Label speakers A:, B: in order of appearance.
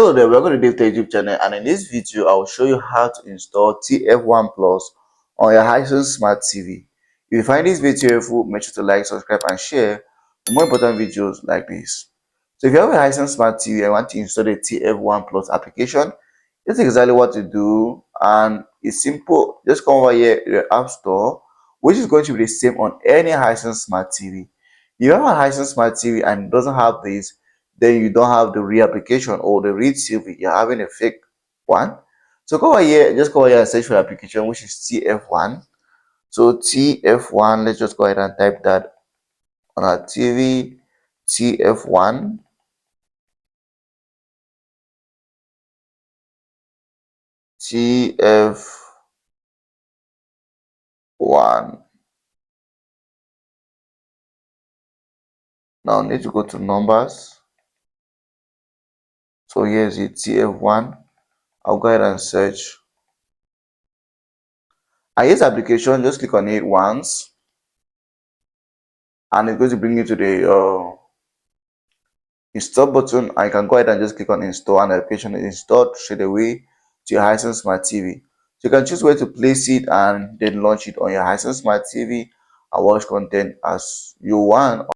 A: Hello there, welcome to DaveTech YouTube channel, and in this video I will show you how to install TF1 Plus on your Hisense Smart TV. If you find this video helpful, make sure to like, subscribe and share for more important videos like this. So if you have a Hisense Smart TV and want to install the TF1 Plus application, this is exactly what to do, and it's simple. Just come over here to the App Store, which is going to be the same on any Hisense Smart TV. If you have a Hisense Smart TV and it doesn't have this, then you don't have the real application or the real TV. You're having a fake one. So go over here, just go over here and search for the application, which is TF1. So TF1, let's just go ahead and type that on our TV. TF1. TF1. Now I need to go to numbers. So here's it, TF1. I'll go ahead and search. And here's the application, just click on it once. And it's going to bring you to the install button. I can go ahead and just click on install, and the application is installed straight away to your Hisense Smart TV. So you can choose where to place it and then launch it on your Hisense Smart TV and watch content as you want.